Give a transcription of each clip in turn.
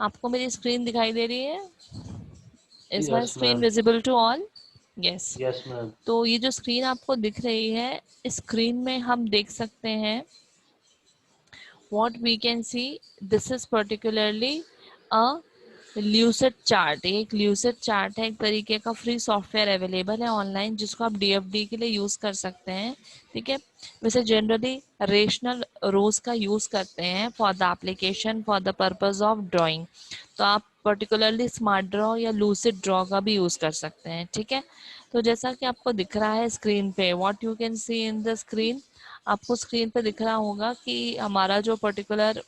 आपको मेरी स्क्रीन दिखाई दे रही है? Is my Yes, screen ma'am. Visible to all? Yes. Yes, ma'am. तो ये जो स्क्रीन आपको दिख रही है, इस स्क्रीन में हम देख सकते हैं what we can see. This is particularly a lucid chart. एक ल्यूसिड चार्ट है, एक तरीके का फ्री सॉफ्टवेयर अवेलेबल है ऑनलाइन, जिसको आप डीएफडी के लिए यूज कर सकते हैं। ठीक है, वैसे जनरली रेशनल रोज का यूज करते हैं for the application for the purpose of drawing. तो आप पर्टिकुलरली स्मार्ट ड्रॉ या लूसिड ड्रॉ का भी यूज कर सकते हैं। ठीक है, तो जैसा कि आपको दिख रहा है स्क्रीन पे, what you can see in the screen, आपको स्क्रीन पे दिख रहा होगा कि हमारा जो पर्टिकुलर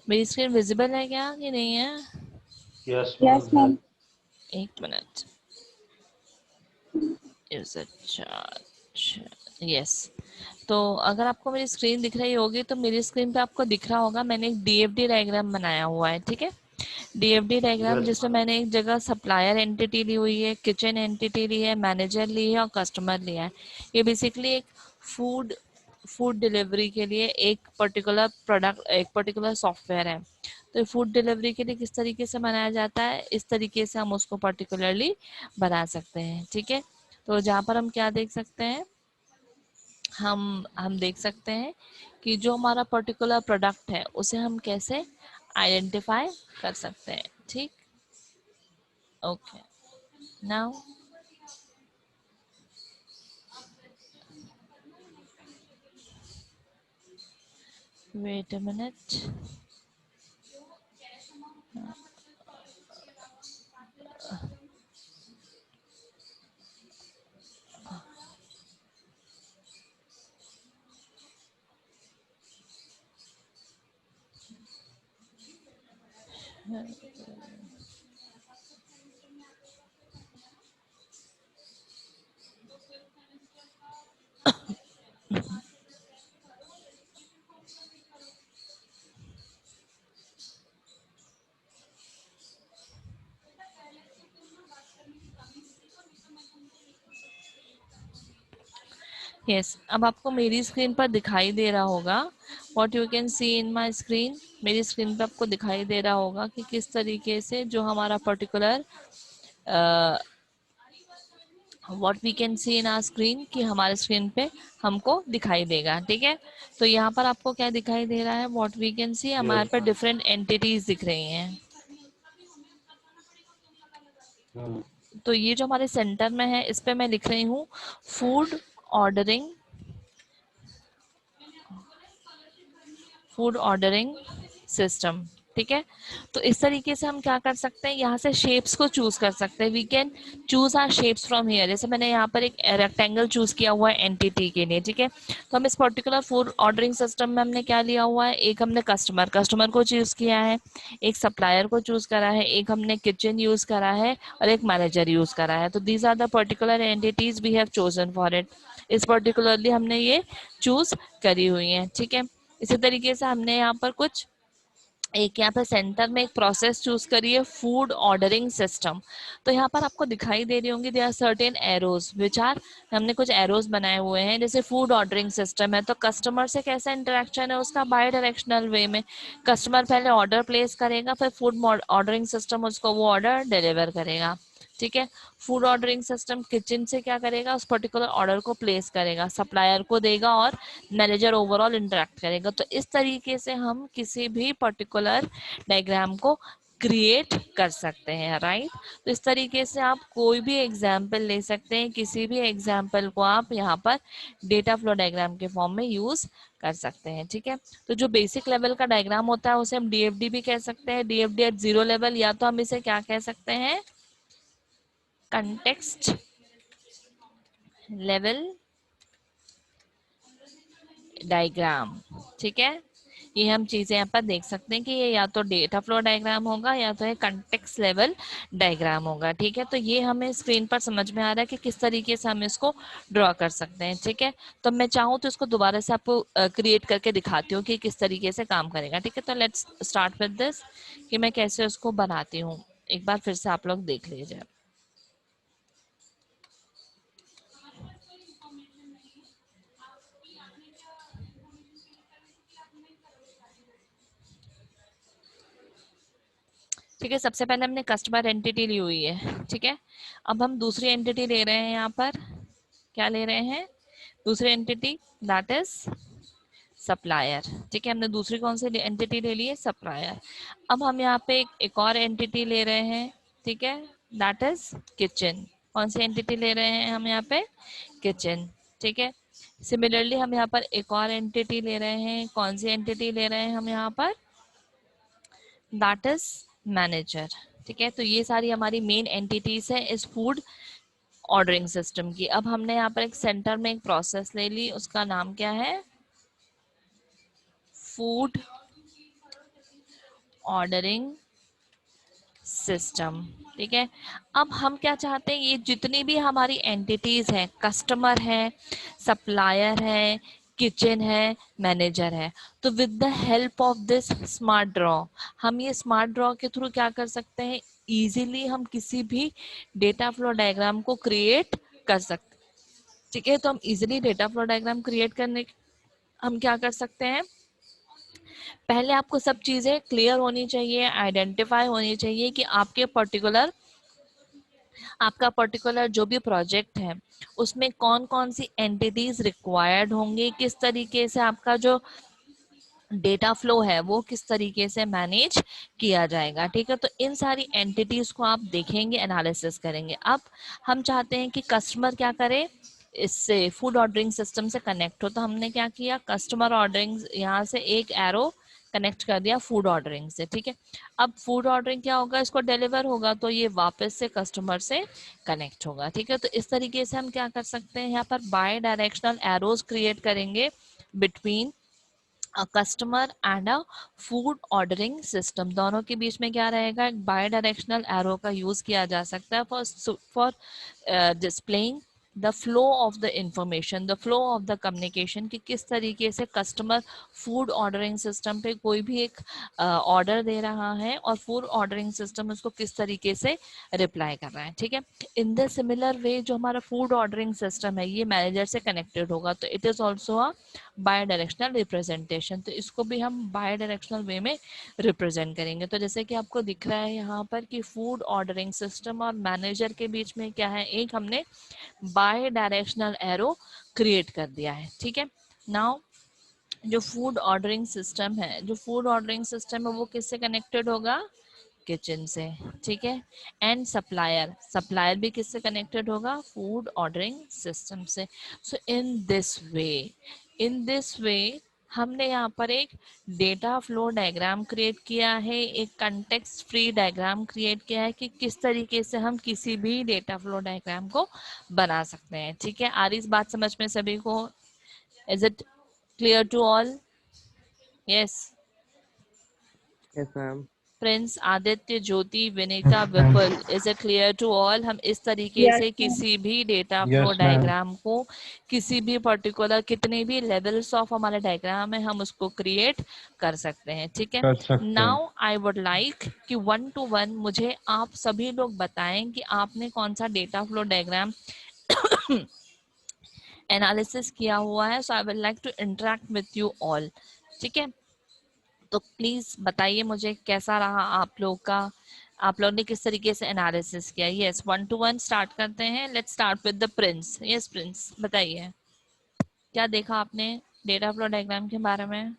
मेरी स्क्रीन विजिबल है क्या कि नहीं है? Yes, Yes, ma'am. ma'am. एक मिनट। Is chart, yes. तो अगर आपको मेरी स्क्रीन दिख रही होगी तो मेरी स्क्रीन पे आपको दिख रहा होगा मैंने एक डीएफडी डायग्राम बनाया हुआ है। ठीक है, डीएफडी डायग्राम Yes, जिसमें ma'am. मैंने एक जगह सप्लायर एंटिटी ली हुई है, किचन एंटिटी ली है, मैनेजर ली है और कस्टमर लिया है। ये बेसिकली एक फूड फूड डिलीवरी के लिए एक पर्टिकुलर प्रोडक्ट, एक पर्टिकुलर सॉफ्टवेयर है। तो फूड डिलीवरी के लिए किस तरीके से बनाया जाता है, इस तरीके से हम उसको पर्टिकुलरली बना सकते हैं। ठीक है, तो जहाँ पर हम क्या देख सकते हैं, हम देख सकते हैं कि जो हमारा पर्टिकुलर प्रोडक्ट है उसे हम कैसे आइडेंटिफाई कर सकते हैं। ठीक, okay, now wait a minute. Yes, अब आपको मेरी स्क्रीन पर दिखाई दे रहा होगा, what you can see in my screen. मेरी स्क्रीन पर आपको दिखाई दे रहा होगा कि किस तरीके से जो हमारा particular what we can see in our screen, कि हमारे स्क्रीन पे हमको दिखाई देगा। ठीक है, तो यहाँ पर आपको क्या दिखाई दे रहा है, what we can see, Yes, हमारे पर ma'am. डिफरेंट एंटिटीज दिख रही हैं। Hmm. तो ये जो हमारे सेंटर में है, इस पे मैं लिख रही हूँ food ordering, food ordering system. ठीक है, तो इस तरीके से हम क्या कर सकते हैं, यहाँ से शेप्स को चूज कर सकते हैं। We can choose our shapes from here. जैसे मैंने यहाँ पर एक रेक्टेंगल चूज किया हुआ है एंटिटी के लिए। ठीक है, तो हम इस पर्टिकुलर फूड ऑर्डरिंग सिस्टम में हमने क्या लिया हुआ है, एक हमने कस्टमर को चूज किया है, एक सप्लायर को चूज करा है, एक हमने किचन यूज करा है और एक मैनेजर यूज करा है। तो these are the particular entities we have chosen for it. इस पर्टिकुलरली हमने ये चूज करी हुई है। ठीक है, इसी तरीके से हमने यहाँ पर कुछ एक यहाँ पे सेंटर में एक प्रोसेस चूज करी है, फूड ऑर्डरिंग सिस्टम। तो यहाँ पर आपको दिखाई दे रही होंगी, they are certain arrows which are, हमने कुछ एरोज बनाए हुए हैं। जैसे फूड ऑर्डरिंग सिस्टम है तो कस्टमर से कैसा इंटरेक्शन है उसका, बाय डायरेक्शनल वे में। कस्टमर पहले ऑर्डर प्लेस करेगा, फिर फूड ऑर्डरिंग सिस्टम उसको वो ऑर्डर डिलीवर करेगा। ठीक है, फूड ऑर्डरिंग सिस्टम किचन से क्या करेगा, उस पर्टिकुलर ऑर्डर को प्लेस करेगा, सप्लायर को देगा और मैनेजर ओवरऑल इंटरेक्ट करेगा। तो इस तरीके से हम किसी भी पर्टिकुलर डायग्राम को क्रिएट कर सकते हैं, राइट। तो इस तरीके से आप कोई भी एग्जाम्पल ले सकते हैं, किसी भी एग्जाम्पल को आप यहाँ पर डेटा फ्लो डायग्राम के फॉर्म में यूज कर सकते हैं। ठीक है, तो जो बेसिक लेवल का डायग्राम होता है उसे हम डीएफडी भी कह सकते हैं, डीएफडी एट जीरो लेवल, या तो हम इसे क्या कह सकते हैं, कंटेक्स्ट लेवल डायग्राम। ठीक है, ये हम चीजें यहाँ पर देख सकते हैं कि ये या तो डेटा फ्लो डायग्राम होगा या तो ये कंटेक्स्ट लेवल डायग्राम होगा। ठीक है, तो ये हमें स्क्रीन पर समझ में आ रहा है कि किस तरीके से हम इसको ड्रॉ कर सकते हैं। ठीक है, तो मैं चाहूँ तो इसको दोबारा से आपको क्रिएट करके दिखाती हूँ कि किस तरीके से काम करेगा। ठीक है, तो लेट्स स्टार्ट विद दिस कि मैं कैसे उसको बनाती हूँ, एक बार फिर से आप लोग देख लीजिए। ठीक है, सबसे पहले हमने कस्टमर एंटिटी ली हुई है, ठीक है। अब हम दूसरी एंटिटी ले रहे हैं, यहाँ पर क्या ले रहे हैं, दूसरी एंटिटी, दैट इज सप्लायर, ठीक है। हमने दूसरी कौन सी एंटिटी ले ली है, सप्लायर। अब हम यहाँ पे एक और एंटिटी ले रहे हैं, ठीक है, दैट इज किचन। कौन सी एंटिटी ले रहे हैं हम यहाँ पे, किचन, ठीक है। सिमिलरली हम यहाँ पर एक और एंटिटी ले रहे हैं, कौन सी एंटिटी ले रहे हैं हम यहाँ पर, दैट इज मैनेजर, ठीक है। तो ये सारी हमारी मेन एंटिटीज है इस फूड ऑर्डरिंग सिस्टम की। अब हमने यहाँ पर एक सेंटर में एक प्रोसेस ले ली, उसका नाम क्या है, फूड ऑर्डरिंग सिस्टम, ठीक है। अब हम क्या चाहते हैं, ये जितनी भी हमारी एंटिटीज हैं, कस्टमर है, सप्लायर है, किचन है, मैनेजर है, तो with the help of this smart draw, हम ये स्मार्ट ड्रॉ के थ्रू क्या कर सकते हैं, इजीली हम किसी भी डेटा फ्लो डायग्राम को क्रिएट कर सकते हैं, ठीक है। तो हम easily data flow diagram create करने हम क्या कर सकते हैं, पहले आपको सब चीजें क्लियर होनी चाहिए, आइडेंटिफाई होनी चाहिए कि आपका पर्टिकुलर जो भी प्रोजेक्ट है उसमें कौन कौन सी एंटिटीज रिक्वायर्ड होंगे, किस तरीके से आपका जो डेटा फ्लो है वो किस तरीके से मैनेज किया जाएगा, ठीक है। तो इन सारी एंटिटीज को आप देखेंगे, एनालिसिस करेंगे। अब हम चाहते हैं कि कस्टमर क्या करे, इससे फूड ऑर्डरिंग सिस्टम से कनेक्ट हो, तो हमने क्या किया, कस्टमर ऑर्डरिंग यहाँ से एक एरो कनेक्ट कर दिया फूड ऑर्डरिंग से, ठीक है। अब फूड ऑर्डरिंग क्या होगा, इसको डिलीवर होगा तो ये वापस से कस्टमर से कनेक्ट होगा, ठीक है। तो इस तरीके से हम क्या कर सकते हैं, यहाँ पर बाय डायरेक्शनल एरोज क्रिएट करेंगे between a customer and a food ordering system. दोनों के बीच में क्या रहेगा, एक बाय डायरेक्शनल एरो का यूज किया जा सकता है for displaying the flow of the information, the flow of the communication, कि किस तरीके से कस्टमर फूड ऑर्डरिंग सिस्टम पे कोई भी एक ऑर्डर दे रहा है और फूड ऑर्डरिंग सिस्टम उसको किस तरीके से रिप्लाई कर रहा है, ठीक है। इन द सिमिलर वे जो हमारा फूड ऑर्डरिंग सिस्टम है ये मैनेजर से कनेक्टेड होगा, तो it is also a bidirectional representation, तो इसको भी हम बाय डायरेक्शनल वे में रिप्रेजेंट करेंगे। तो जैसे कि आपको दिख रहा है यहाँ पर कि फूड ऑर्डरिंग सिस्टम और मैनेजर के बीच में क्या है, एक हमने बाय डायरेक्शनल एरो क्रिएट कर दिया है, ठीक है। नाउ जो फूड ऑर्डरिंग सिस्टम है, जो फूड ऑर्डरिंग सिस्टम है वो किससे कनेक्टेड होगा, किचन से, ठीक है। एंड सप्लायर, सप्लायर भी किससे कनेक्टेड होगा, फूड ऑर्डरिंग सिस्टम से। सो इन दिस वे हमने यहाँ पर एक डेटा फ्लो डायग्राम क्रिएट किया है, एक कंटेक्स्ट फ्री डायग्राम क्रिएट किया है कि किस तरीके से हम किसी भी डेटा फ्लो डायग्राम को बना सकते हैं, ठीक है। आ रही इस बात समझ में सभी को, is it clear to all, yes. Yes ma'am. Prince, Aditya, Jyoti, Vinita, Vipul, is it clear to all. हम इस तरीके Yes, से ma'am. किसी भी data flow Yes, ma'am. Diagram को, किसी भी पर्टिकुलर, कितने भी लेवल्स ऑफ हमारे डायग्राम है हम उसको क्रिएट कर सकते हैं, ठीक है। कर सकते हैं। नाउ आई वुड लाइक कि 1 to 1 मुझे आप सभी लोग बताएं कि आपने कौन सा डेटा फ्लो डायग्राम एनालिसिस किया हुआ है। So I would like to interact with you all, ठीक है। तो प्लीज बताइए मुझे कैसा रहा आप लोग का, आप लोग ने किस तरीके से एनालिसिस किया। यस, 1 to 1 स्टार्ट करते हैं। Let's start with the Prince. Yes Prince, बताइए क्या देखा आपने डेटा फ्लो डायग्राम के बारे में।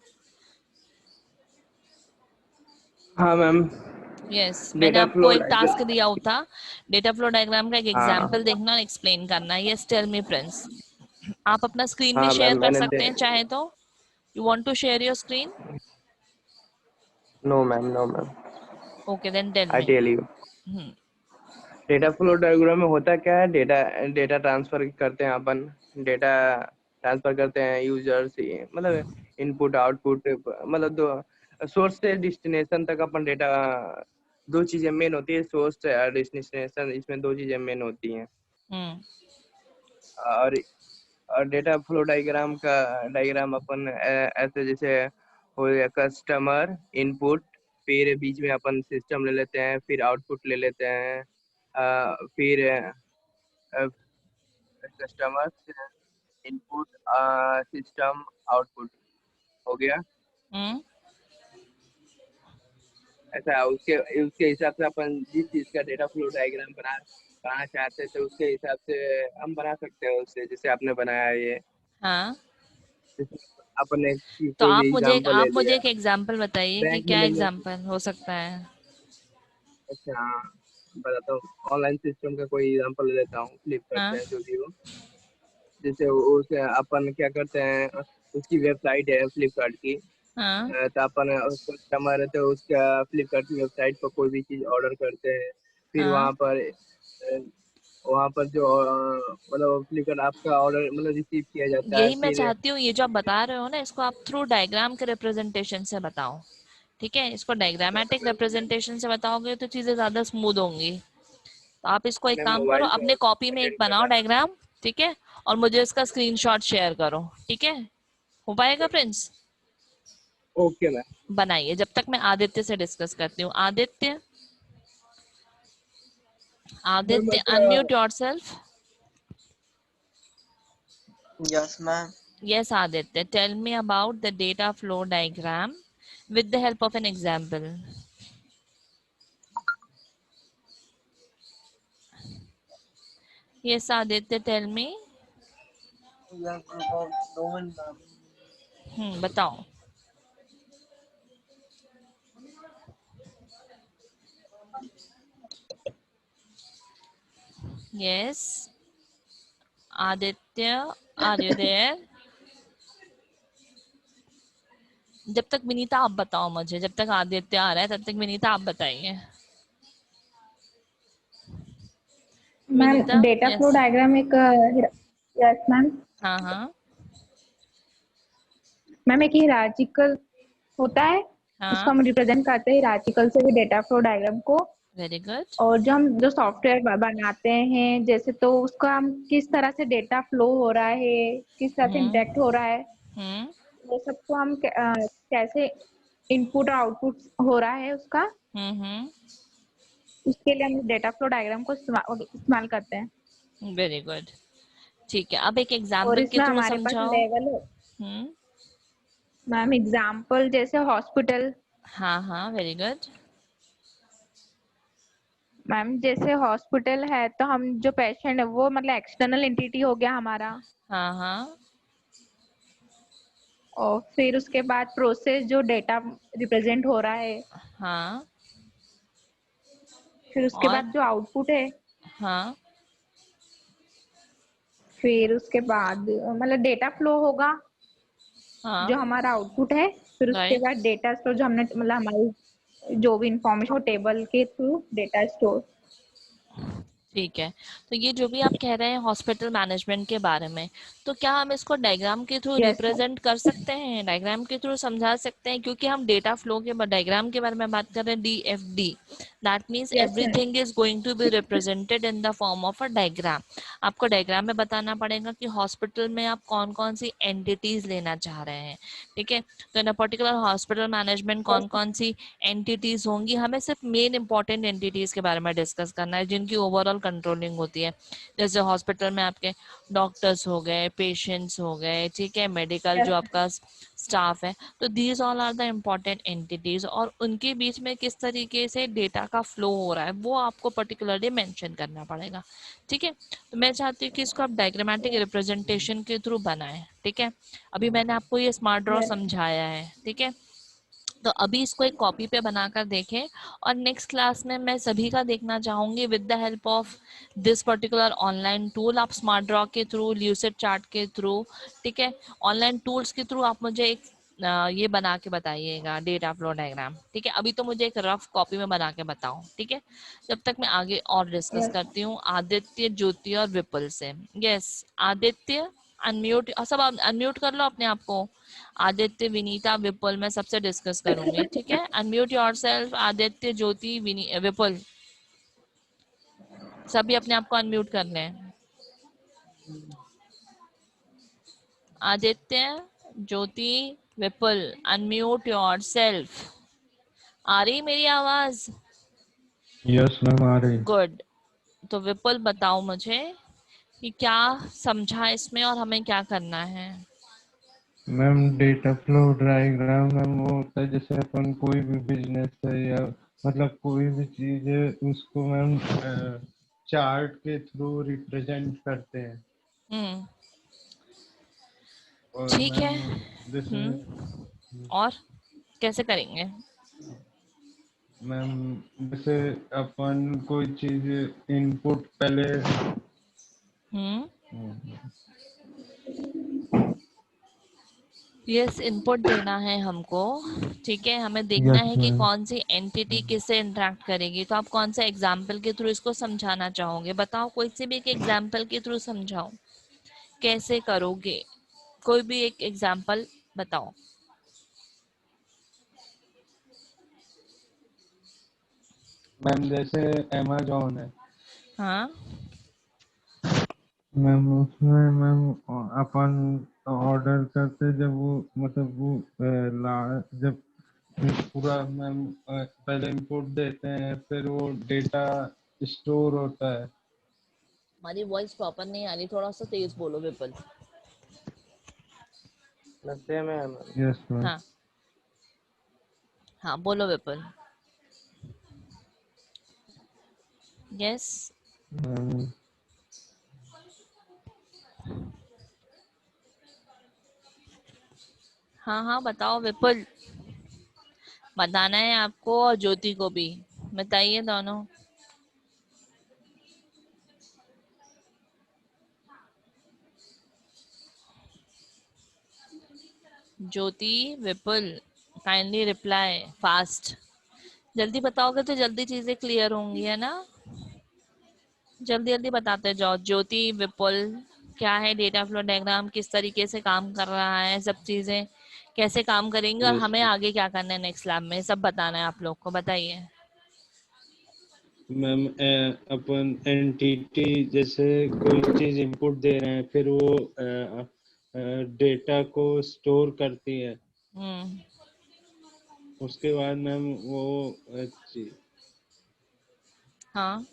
हाँ मैम। यस, मैंने डेटा आपको फ्लो एक टास्क डायग्राम। दिया हुआ था, डेटा फ्लो डायग्राम का एक हाँ एग्जांपल देखना और एक्सप्लेन करना। यस टेल मी प्रिंस, आप अपना स्क्रीन भी हाँ शेयर मैम कर मैंने सकते हैं चाहे तो। You want to share your screen, no ma'am, no ma'am, okay then tell I me. Tell you. Data flow diagram में होता क्या है, डेटा डेटा ट्रांसफर करते हैं अपन, डेटा ट्रांसफर करते हैं यूजर से, मतलब इनपुट आउटपुट, मतलब दो सोर्स से डेस्टिनेशन तक अपन डेटा, दो चीजें मेन होती है, सोर्स और डेस्टिनेशन, इसमें दो चीजें मेन होती हैं। हम्म और डेटा फ्लो डायग्राम का डायग्राम अपन ऐसे जैसे हो गया, कस्टमर इनपुट, फिर बीच में अपन सिस्टम ले लेते हैं, फिर आउटपुट ले लेते हैं, फिर कस्टमर इनपुट सिस्टम आउटपुट हो गया। हम्म ऐसा उसके उसके हिसाब से अपन जिस चीज का डेटा फ्लो डायग्राम बनाना चाहते थे उसके हिसाब से हम बना सकते हैं उससे, जैसे आपने बनाया ये। हाँ, जैसे अपन ने तो कोई भी एग्जांपल ले आप मुझे लिया, एक एग्जांपल बताइए कि बैंक क्या मैनेजमेंट। एग्जांपल हो सकता है। अच्छा हाँ, बताता हूँ। ऑनलाइन सिस्टम का कोई एग्जांपल लेता हूँ, फ्लिपकार्ट हाँ है जो भी हो। जैसे उसे अपन क्या करते हैं, उसकी वेबसाइट है फ्लिपकार्ट की। हाँ तो अपन कस्टमर है तो उसका फ्लिपकार्ट की वेबसाइट पर कोई भी चीज़ ऑर्डर करते हैं। फिर हाँ, वहाँ पर जो मतलब फ्लिपकार्ट आपका ऑर्डर मतलब रिसीव किया जाता है। यही मैं फिर चाहती हूँ, ये जो आप बता रहे हो ना, इसको आप थ्रू डायग्राम के रिप्रेजेंटेशन से बताओ। ठीक है, इसको डायग्रामेटिक रिप्रेजेंटेशन से बताओगे तो चीजें ज्यादा स्मूथ होंगी। तो आप इसको एक अपने काम करो, मोबाइल अपने पर कॉपी में एक अटेंड कर बनाओ लेना। डायग्राम। ठीक है, और मुझे इसका स्क्रीनशॉट शेयर करो। ठीक है, हो पाएगा प्रिंस? Okay ma'am. बनाइए, जब तक मैं आदित्य से डिस्कस करती हूँ। आदित्य, मैम आदित्य अच्छा। Unmute yourself. Yes, ma'am. Yes, Aditya, tell me about the data flow diagram with the help of an example. Yes, Aditya, tell me. Yes, about domain, ma'am. बताओ। Yes, Aditya, are you there? जब तक विनीता आप बताओ मुझे, जब तक आदित्य आ रहा है तब तक विनीता आप बताइए। Ma'am Vinita, data flow yes. Diagram एक यस मैम। हाँ हाँ मैम एक हिरार्चिकल होता है, उसको हाँ, हम रिप्रेजेंट करते हैं हिरार्चिकल से भी डेटा फ्लो डायग्राम को। Very good. और जो सॉफ्टवेयर बनाते हैं जैसे, तो उसका हम किस तरह से डेटा फ्लो हो रहा है, किस तरह से हम्म इंटरेक्ट हो रहा है, हम्म वो सबको हम कैसे इनपुट और आउटपुट हो रहा है उसका, हम्म उसके लिए हम डेटा फ्लो डायग्राम को इस्तेमाल करते हैं। Very good. ठीक है, अब एक और एग्जाम्पल के इसमें थ्रू हमारे पास समझाओ। लेवल है हम्म मैम। एग्जाम्पल जैसे हॉस्पिटल। हाँ हाँ, वेरी गुड। मैम जैसे हॉस्पिटल है तो हम जो पेशेंट है वो मतलब एक्सटर्नल एंटिटी हो गया हमारा। हाँ हाँ और फिर उसके बाद प्रोसेस जो डेटा रिप्रेजेंट हो रहा है, हाँ फिर उसके और बाद जो आउटपुट है, हाँ फिर उसके बाद मतलब डेटा फ्लो होगा हाँ, जो हमारा आउटपुट है। फिर उसके राइट। बाद डेटा स्टोर जो हमने मतलब हमारी जो भी इंफॉर्मेशन हो टेबल के थ्रू डेटा स्टोर। ठीक है, तो ये जो भी आप कह रहे हैं हॉस्पिटल मैनेजमेंट के बारे में, तो क्या हम इसको डायग्राम के थ्रू यस मैम। रिप्रेजेंट कर सकते हैं, डायग्राम के थ्रू समझा सकते हैं? क्योंकि हम डेटा फ्लो के डायग्राम के बारे में बात कर रहे हैं, DFD। That means yes ma'am. Everything is going to be represented in the form of a diagram. आपको डायग्राम में बताना पड़ेगा कि हॉस्पिटल में आप कौन कौन सी एंटिटीज लेना चाह रहे हैं। ठीक है, तो इन अ पर्टिकुलर हॉस्पिटल मैनेजमेंट कौन कौन सी एंटिटीज होंगी, हमें सिर्फ मेन इंपॉर्टेंट एंटिटीज के बारे में डिस्कस करना है जिनकी ओवरऑल कंट्रोलिंग होती है। जैसे हॉस्पिटल में आपके डॉक्टर्स हो गए, पेशेंट्स हो गए, ठीक है, मेडिकल यस जो आपका स्टाफ है, तो these all are the important entities, और उनके बीच में किस तरीके से डेटा का फ्लो हो रहा है वो आपको पर्टिकुलरली मेंशन करना पड़ेगा। ठीक है, तो मैं चाहती हूँ कि इसको आप डायग्रामेटिक रिप्रेजेंटेशन के थ्रू बनाएं। ठीक है, अभी मैंने आपको ये स्मार्ट ड्रॉ यस समझाया है। ठीक है, तो अभी इसको एक कॉपी पे बनाकर देखें, और नेक्स्ट क्लास में मैं सभी का देखना चाहूंगी with the help of this particular online tool. आप स्मार्ट ड्रॉ के थ्रू, ल्यूसिड चार्ट के थ्रू, ठीक है, ऑनलाइन टूल्स के थ्रू आप मुझे एक ये बना के बताइएगा डेटा फ्लो डायग्राम। ठीक है, अभी तो मुझे एक रफ कॉपी में बना के बताओ। ठीक है, जब तक मैं आगे और डिस्कस यस। करती हूँ आदित्य, ज्योति और विपुल से। यस, आदित्य अनम्यूट, सब अनम्यूट कर लो अपने आप को। आदित्य, विनीता, विपुल, मैं सबसे डिस्कस करूंगी। ठीक है, अनम्यूट योरसेल्फ, आदित्य, ज्योति, विपुल, सभी अपने आप को अनम्यूट कर लें। आदित्य, ज्योति, विपुल, अनम्यूट योरसेल्फ। आ रही मेरी आवाज? यस मैम आ रही। गुड। तो विपुल बताओ मुझे कि क्या समझा इसमें और हमें क्या करना है। Ma'am data flow diagram ma'am वो होता है जैसे अपन कोई भी बिजनेस है या मतलब कोई भी चीज है उसको मैम चार्ट के थ्रू रिप्रेजेंट करते हैं। हम्म, और ठीक है। मैम जैसे और कैसे करेंगे? मैम जैसे अपन कोई चीज इनपुट पहले यस, इनपुट देना है हमको। ठीक है, हमें देखना यस है कि मैम। कौन सी एंटिटी किससे इंटरेक्ट करेगी। तो आप कौन से एग्जाम्पल के थ्रू इसको समझाना चाहोगे? बताओ, कोई से भी एक एग्जाम्पल के थ्रू समझाओ, कैसे करोगे? कोई भी एक एग्जाम्पल बताओ। मैम जैसे अमेजोन है हाँ, मैम, उसमें मैम अपन ऑर्डर करते जब वो मतलब वो जब पूरा मैम पहले इनपुट देते हैं फिर वो डेटा स्टोर होता है। हमारी वॉइस प्रॉपर नहीं आ रही, थोड़ा सा तेज बोलो विपुल। लगते में यस मैम। हाँ, हाँ बोलो विपुल। यस। मैम हाँ हाँ बताओ विपुल, बताना है आपको और ज्योति को भी। बताइए दोनों। ज्योति, विपुल, काइंडली रिप्लाई फास्ट। जल्दी बताओगे तो जल्दी चीजें क्लियर होंगी, है ना? जल्दी जल्दी बताते जाओ। ज्योति, विपुल, क्या है डेटा फ्लो डायग्राम, किस तरीके से काम कर रहा है, सब चीजें कैसे काम करेंगे और यस हमें आगे क्या करना है नेक्स्ट लैब में, सब बताना है आप लोग को। बताइए। मैम अपन एंटिटी जैसे कोई चीज इनपुट दे रहे हैं फिर वो डेटा को स्टोर करती है। हम्म। उसके बाद मैम वो हाँ,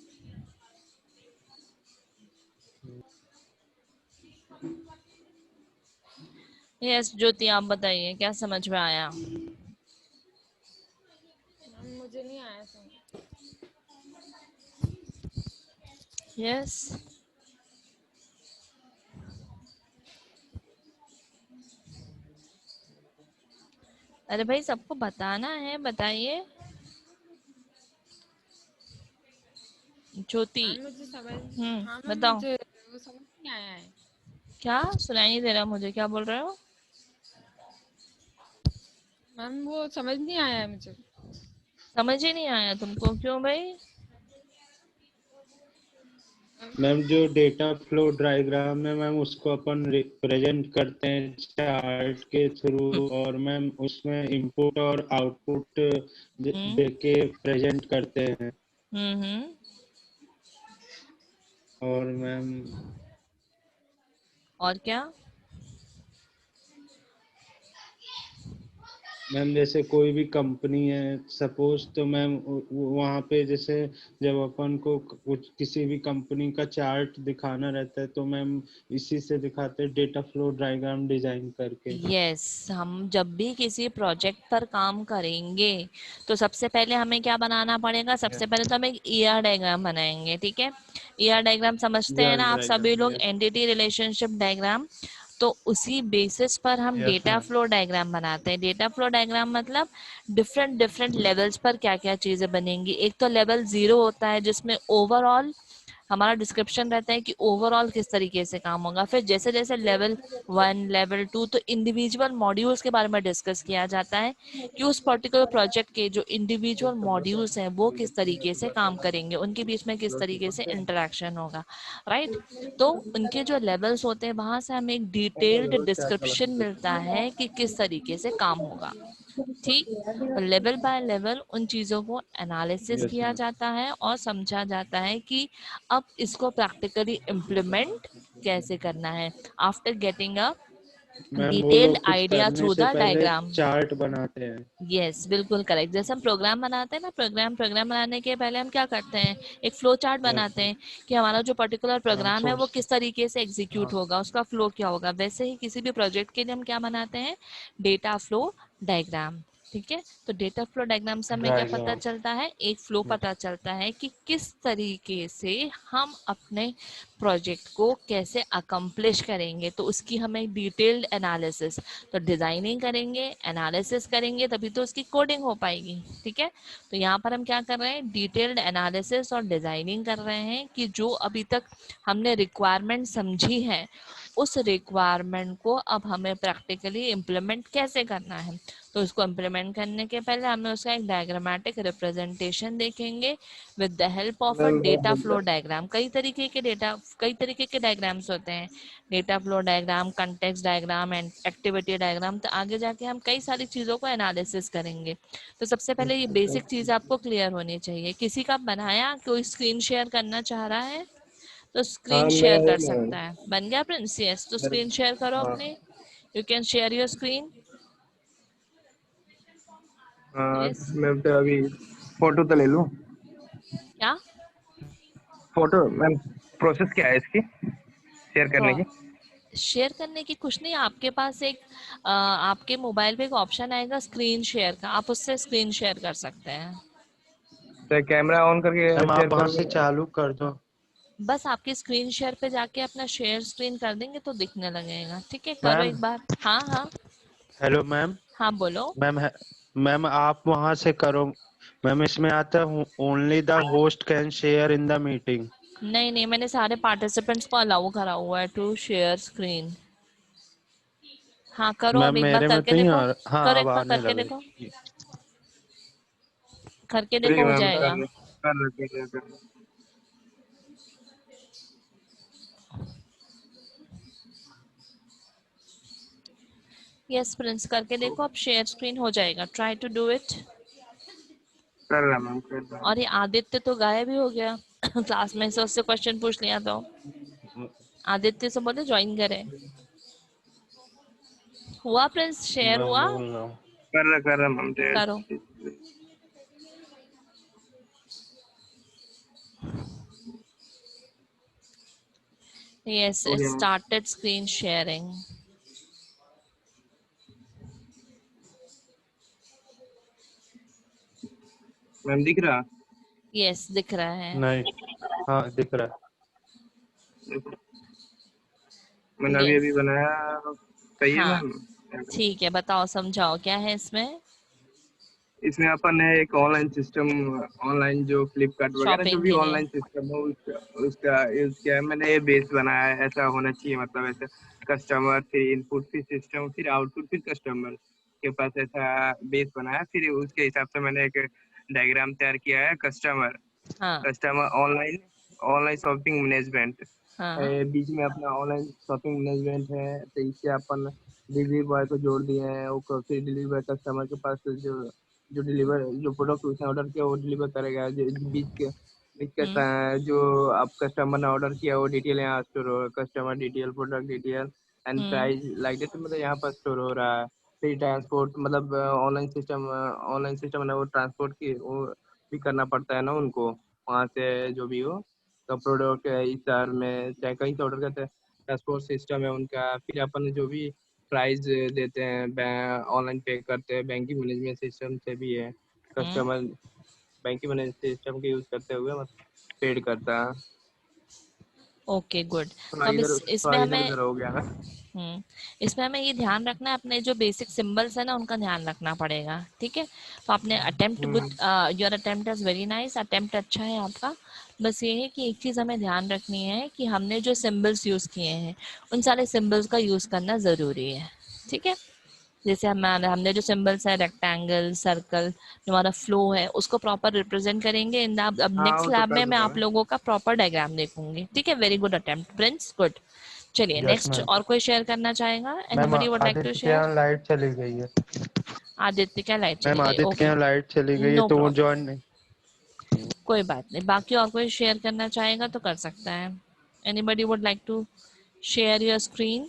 यस ज्योति, आप बताइए क्या समझ में आया? मैम मुझे नहीं आया समझ। यस। अरे भाई, सबको बताना है, बताइए। ज्योति। मैम मुझे समझ। हाँ मैम बताओ। मुझे वो समझ नहीं आया है। क्या सुनाई नहीं दे रहा मुझे, क्या बोल रहे हो? मैम वो समझ नहीं आया है मुझे। समझ ही नहीं आया तुमको? क्यों भाई? मैम जो डेटा फ्लो डायग्राम है मैम उसको अपन रिप्रेजेंट करते हैं चार्ट के थ्रू और मैम उसमें इनपुट और आउटपुट हम्म। देके प्रेजेंट करते हैं। हम्म। और मैम और क्या? मैम जैसे कोई भी कंपनी है सपोज तो मैम वहाँ पे जैसे जब अपन को कुछ किसी भी कंपनी का चार्ट दिखाना रहता है तो मैम इसी से दिखाते हैं डेटा फ्लो डायग्राम डिजाइन करके। यस, हम जब भी किसी प्रोजेक्ट पर काम करेंगे तो सबसे पहले हमें क्या बनाना पड़ेगा? सबसे पहले तो हम एक ईआर डायग्राम बनाएंगे। ठीक है, ईआर डायग्राम समझते हैं यस ना आप सभी डायग्राम लोग? यस। Entity relationship diagram. तो उसी बेसिस पर हम yes data ma'am. Flow diagram बनाते हैं। डेटा फ्लो डायग्राम मतलब डिफरेंट डिफरेंट लेवल्स पर क्या क्या चीजें बनेंगी। एक तो लेवल 0 होता है जिसमें ओवरऑल हमारा डिस्क्रिप्शन रहता है कि ओवरऑल किस तरीके से काम होगा। फिर जैसे जैसे लेवल 1, लेवल 2, तो इंडिविजुअल मॉड्यूल्स के बारे में डिस्कस किया जाता है कि उस पर्टिकुलर प्रोजेक्ट के जो इंडिविजुअल मॉड्यूल्स हैं वो किस तरीके से काम करेंगे, उनके बीच में किस तरीके से इंटरेक्शन होगा। राइट? तो उनके जो लेवल्स होते हैं वहां से हमें एक डिटेल्ड डिस्क्रिप्शन मिलता है कि किस तरीके से काम होगा। ठीक, लेवल बाय लेवल उन चीजों को एनालिसिस यस किया मैम। जाता है और समझा जाता है कि अब इसको प्रैक्टिकली इम्प्लीमेंट कैसे करना है। आफ्टर गेटिंग अ मैम वो डिटेल्ड लोग कुछ आइडिया करने थ्रू से द पहले डायग्राम। चार्ट बनाते हैं। यस, बिल्कुल करेक्ट। जैसे हम प्रोग्राम बनाते हैं ना, प्रोग्राम बनाने के पहले हम क्या करते हैं, एक फ्लो चार्ट बनाते हैं कि हमारा जो पर्टिकुलर प्रोग्राम है वो किस तरीके से एग्जीक्यूट होगा, उसका फ्लो क्या होगा। वैसे ही किसी भी प्रोजेक्ट के लिए हम क्या बनाते हैं, डेटा फ्लो डायग्राम। ठीक है, तो डेटा फ्लो डायग्राम से हमें क्या पता चलता है, एक फ्लो पता चलता है कि किस तरीके से हम अपने प्रोजेक्ट को कैसे अकम्प्लिश करेंगे। तो उसकी हमें डिटेल्ड एनालिसिस, तो डिजाइनिंग करेंगे, एनालिसिस करेंगे, तभी तो उसकी कोडिंग हो पाएगी। ठीक है, तो यहाँ पर हम क्या कर रहे हैं, डिटेल्ड एनालिसिस और डिजाइनिंग कर रहे हैं कि जो अभी तक हमने रिक्वायरमेंट समझी है, उस रिक्वायरमेंट को अब हमें प्रैक्टिकली इम्प्लीमेंट कैसे करना है। तो उसको इम्प्लीमेंट करने के पहले हमें उसका एक डायग्रामेटिक रिप्रेजेंटेशन देखेंगे with the help of a ma'am data flow diagram. कई तरीके के डायग्राम्स होते हैं, data flow diagram, context diagram and activity diagram. तो आगे जाके हम कई सारी चीज़ों को एनालिसिस करेंगे। तो सबसे पहले ये बेसिक चीज़ आपको क्लियर होनी चाहिए। किसी का बनाया, कोई स्क्रीन शेयर करना चाह रहा है तो स्क्रीन हाँ शेयर मैं कर सकता है। बन गया प्रिंस? यस, तो मेरे स्क्रीन शेयर करो हाँ अपने। You can share your screen. हाँ यस, मैं तो अभी फोटो तो ले लूँ। क्या फोटो मैम, प्रोसेस क्या है इसकी शेयर करने की? शेयर करने की? कुछ नहीं, आपके पास एक आपके मोबाइल पे एक ऑप्शन आएगा स्क्रीन शेयर का, आप उससे स्क्रीन शेयर कर सकते हैं। तो कैमरा ऑन करके मैम शेयर आप वहां से करूँगा? चालू कर दो। बस आपकी स्क्रीन शेयर पे जाके अपना शेयर स्क्रीन कर देंगे तो दिखने लगेगा। ठीक है, करो मैम एक बार। हाँ हाँ हेलो मैम। हाँ, बोलो। मैम मैम आप वहां से करो। मैम इसमें आता है only the host can share in the meeting. नहीं नहीं, मैंने सारे पार्टिसिपेंट्स को अलाउ करा हुआ है टू शेयर स्क्रीन। हाँ करो, मैम अब एक बार मेरे में करके तो नहीं देखो। आ रहा। हाँ करो, अब एक बार आने करके लगा। देखो, करके ठीक देखो, है हो मैम, जाएगा। कर रहे। यस प्रिंस, करके देखो, अब शेयर स्क्रीन हो जाएगा। Try to do it. कर रहा मैम, कर रहा। और ये आदित्य तो गायब ही हो गया क्लास में से उससे क्वेश्चन पूछ लिया तो। आदित्य से बोले ज्वाइन करे। हुआ प्रिंस, शेयर मैं हुआ? बोल रहा हूँ। कर रहा मैम। करो। यस, हो गया ma'am. Started screen sharing. Ma'am दिख रहा? यस, दिख रहा है। नहीं। हाँ दिख रहा है। मैंने अभी यस, अभी बनाया। सही है हाँ मैम। ठीक है, बताओ, समझाओ क्या है इसमें। इसमें अपन ने एक ऑनलाइन सिस्टम, ऑनलाइन जो फ्लिपकार्ट वगैरह जो शॉपिंग भी के लिए। ऑनलाइन सिस्टम हो उसका यूज किया है मैंने। ये बेस बनाया है, ऐसा होना चाहिए, मतलब ऐसा कस्टमर, फिर इनपुट, फिर सिस्टम, फिर आउटपुट, फिर कस्टमर के पास ऐसा बेस बनाया। फिर उसके हिसाब से मैंने एक डायग्राम तैयार किया है। कस्टमर हाँ customer online online shopping management हाँ। बीच में अपना ऑनलाइन शॉपिंग मैनेजमेंट है। तो इससे अपन डिलीवरी बॉय को जोड़ दिए हैं। वो फिर डिलीवरी बॉय कस्टमर के पास जो जो प्रोडक्ट उसने ऑर्डर किया वो डिलीवर करेगा। बीच के हम्म जो आप कस्टमर ने ऑर्डर किया वो डिटेल यहाँ स्टोर हो, customer detail, product detail and hmm price like that, मतलब यहाँ पर स्टोर हो रहा है। फिर ट्रांसपोर्ट, मतलब ऑनलाइन सिस्टम है वो ट्रांसपोर्ट की वो भी करना पड़ता है ना उनको, वहाँ से जो भी हो। तो प्रोडक्ट इस शहर में चाहे कहीं से ऑर्डर करते हैं, ट्रांसपोर्ट सिस्टम है उनका। फिर अपन जो भी प्राइस देते हैं ऑनलाइन पे करते हैं, बैंकिंग मैनेजमेंट सिस्टम से भी है। हम्म। कस्टमर बैंकिंग मैनेजमेंट सिस्टम के यूज करते हुए मतलब पेड करता है। Okay good. तो अब इस इसमें थोड़ा इधर हमें उधर हो गया है। इसमें हमें ये ध्यान रखना है, अपने जो बेसिक सिंबल्स है ना उनका ध्यान रखना पड़ेगा। ठीक है, तो आपने attempt good, your attempt is very nice, attempt अच्छा है आपका। बस ये है कि एक चीज़ हमें ध्यान रखनी है कि हमने जो सिंबल्स यूज़ किए हैं उन सारे सिंबल्स का यूज़ करना ज़रूरी है। ठीक है, जैसे हमने जो सिंबल्स है, रेक्टेंगल, सर्कल, जो हमारा फ्लो है उसको प्रॉपर रिप्रेजेंट करेंगे। इन अब हाँ नेक्स्ट वो तो लैब कर में मैं दूंगा आप मैं। लोगों का प्रॉपर डायग्राम देखूंगी। ठीक है, very good attempt Prince, good. चलिए यस नेक्स्ट, मैम। और कोई शेयर करना चाहेगा? Ma'am anybody would like to Aditya के शेयर? यहाँ लाइट चली गई है। आदित्य, क्या लाइट मैम चली गई? आदित्य के ओके, यहाँ लाइट चली गई है नो तो वो प्रॉब्लम, ज्वाइन नहीं। कोई बात नहीं। बाकी और कोई शेयर करना चाहेगा तो कर सकता है। Anybody would like to share your screen?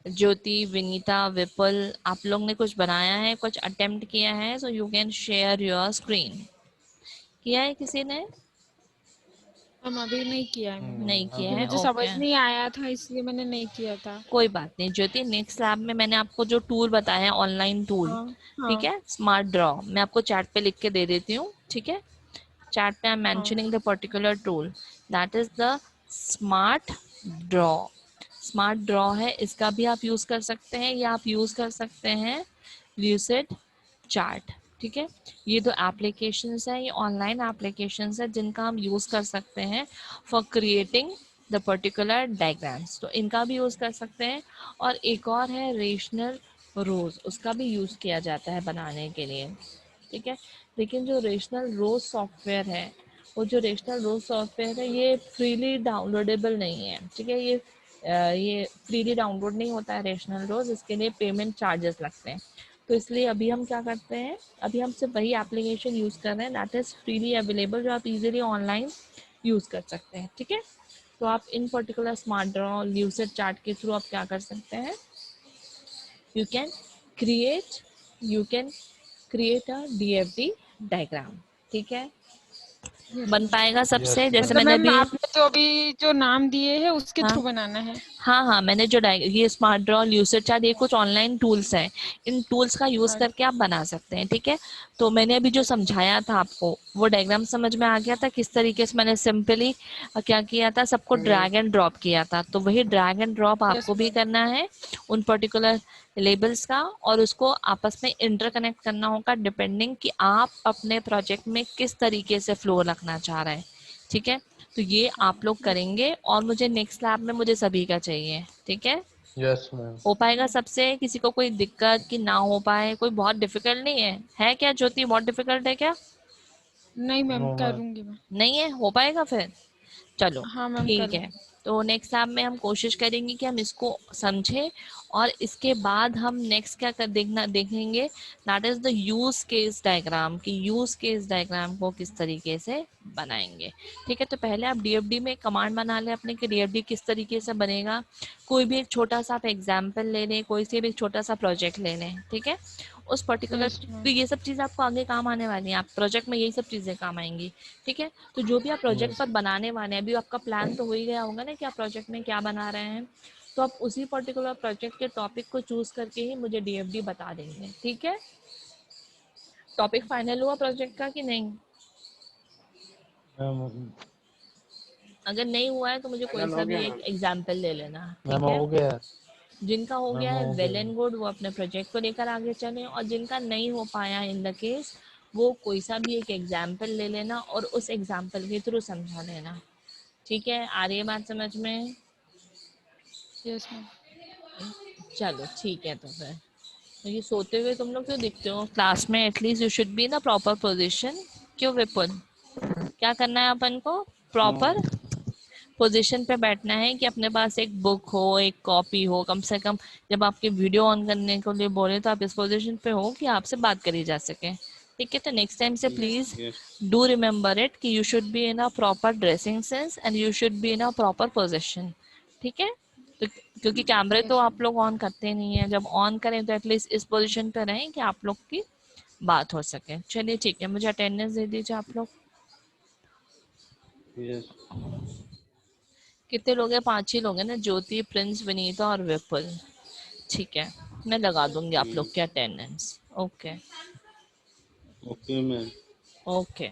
Jyoti, Vinita, Vipul, आप लोग ने कुछ बनाया है, कुछ अटेम्प्ट किया है, so you can share your screen. किया है किसी ने? मैम अभी नहीं किया है मैंने, नहीं किया क्योंकि है, मुझे समझ ओके। नहीं आया था इसलिए मैंने नहीं किया था। कोई बात नहीं ज्योति, नेक्स्ट लैब में मैंने आपको जो टूल बताया है, ऑनलाइन टूल, हाँ ठीक हाँ है, स्मार्ट ड्रॉ, मैं आपको चैट पे लिख के दे देती हूँ, ठीक है। चैट पे आई एम हाँ mentioning the particular tool, that is the smart draw. Smart draw है, इसका भी आप यूज कर सकते हैं, या आप यूज कर सकते हैं ल्यूसिड चार्ट, ठीक है। ये दो एप्लीकेशंस हैं, ये ऑनलाइन एप्लीकेशंस हैं जिनका हम यूज़ कर सकते हैं for creating the particular diagrams, तो इनका भी यूज़ कर सकते हैं। और एक और है रेशनल रोज, उसका भी यूज़ किया जाता है बनाने के लिए, ठीक है। लेकिन जो रेशनल रोज सॉफ्टवेयर है, वो जो रेशनल रोज सॉफ्टवेयर है ये फ्रीली डाउनलोडेबल नहीं है, ठीक है। ये फ्रीली डाउनलोड नहीं होता है रेशनल रोज, इसके लिए पेमेंट चार्जेस लगते हैं। तो इसलिए अभी हम क्या करते हैं, अभी हम सिर्फ वही एप्लीकेशन यूज़ कर रहे हैं दैट इज़ फ्रीली अवेलेबल, जो आप इजीली ऑनलाइन यूज़ कर सकते हैं, ठीक है। तो आप इन particular smart draw, lucid chart के थ्रू आप क्या कर सकते हैं, you can create you can create a DFD diagram, ठीक है। यस बन मैम। पाएगा सबसे, जैसे मतलब मैंने मैम अभी, आपने जो अभी जो नाम दिए हैं उसके हाँ थ्रू बनाना है? हाँ हाँ, मैंने जो ये स्मार्ट ड्रॉ, ल्यूसिड चार्ट, ये कुछ ऑनलाइन टूल्स हैं, इन टूल्स का यूज करके आप बना सकते हैं, ठीक है। तो मैंने अभी जो समझाया था आपको, वो डायग्राम समझ में आ गया था किस तरीके से मैंने सिंपली क्या किया था, सबको ड्रैग एंड ड्रॉप किया था। तो वही ड्रैग एंड ड्रॉप यस आपको भी मैम। करना है उन पर्टिकुलर लेबल्स का, और उसको आपस में इंटरकनेक्ट करना होगा डिपेंडिंग कि आप अपने प्रोजेक्ट में किस तरीके से फ्लो रखना चाह रहे हैं, ठीक है। तो ये आप लोग करेंगे, और मुझे नेक्स्ट लैब में मुझे सभी का चाहिए, ठीक है। Yes ma'am. हो पाएगा सबसे? किसी को कोई दिक्कत कि ना हो पाए? कोई बहुत डिफिकल्ट नहीं है क्या ज्योति, बहुत डिफिकल्ट है क्या? नहीं मैम नो मैम। करूँगी मैं। नहीं है, हो पाएगा फिर, चलो हाँ मैम ठीक है। करूँगी। तो नेक्स्ट लैब में हम कोशिश करेंगे कि हम इसको समझें, और इसके बाद हम नेक्स्ट क्या कर देखेंगे, that is the use case diagram, कि यूज केस डायग्राम को किस तरीके से बनाएंगे, ठीक है। तो पहले आप डीएफडी में कमांड बना लें अपने कि डीएफडी किस तरीके से बनेगा। कोई भी एक छोटा सा आप एग्जाम्पल ले लें, कोई से भी एक छोटा सा प्रोजेक्ट ले लें, ठीक है। उस पर्टिकुलर, यस तो मैम। ये सब चीज़ आपको आगे काम आने वाली है, आप प्रोजेक्ट में यही सब चीज़ें काम आएंगी, ठीक है। तो जो भी आप प्रोजेक्ट पर बनाने वाले हैं, अभी आपका प्लान तो हो ही गया होगा ना कि आप प्रोजेक्ट में क्या बना रहे हैं, तो आप उसी पर्टिकुलर प्रोजेक्ट के टॉपिक को चूज करके ही मुझे डीएफडी बता देंगे, ठीक है। टॉपिक फाइनल हुआ प्रोजेक्ट का कि नहीं? मैम अगर नहीं हुआ है तो मुझे कोई फाइनल सा हो भी गया एक मैम। एग्जाम्पल ले लेना, मैम ठीक है। हो गया। जिनका हो मैम गया है हो वेल गया। एंड गुड, वो अपने प्रोजेक्ट को लेकर आगे चलें, और जिनका नहीं हो पाया इन द केस, वो कोई सा भी एक एग्जाम्पल ले लेना और उस एग्जाम्पल के थ्रू समझा लेना, ठीक है। आ रही है बात समझ में? Yes ma'am. चलो ठीक है। तो फिर तो ये सोते हुए तुम लोग क्यों दिखते हो क्लास में? At least you should be in a proper position. क्यों विपुल, क्या करना है अपन को? प्रॉपर पोजीशन पे बैठना है, कि अपने पास एक बुक हो, एक कॉपी हो, कम से कम जब आपके वीडियो ऑन करने के लिए बोले तो आप इस पोजीशन पे हो कि आपसे बात करी जा सके, ठीक है। तो नेक्स्ट टाइम से please yes. Do remember it कि you should be in a proper dressing sense and you should be in a proper position, ठीक है। तो क्योंकि कैमरे तो यस आप लोग ऑन करते नहीं है, जब ऑन करें तो एटलीस्ट इस पोजीशन पे रहें कि आप लोग की बात हो सके। चलिए ठीक है, मुझे अटेंडेंस दे दीजिए आप लोग। यस। कितने लोग हैं? 5 ही लोग हैं ना, ज्योति, प्रिंस, विनीता और विपुल, ठीक है। मैं लगा दूंगी आप लोग की attendance, okay. Okay ma'am. Okay.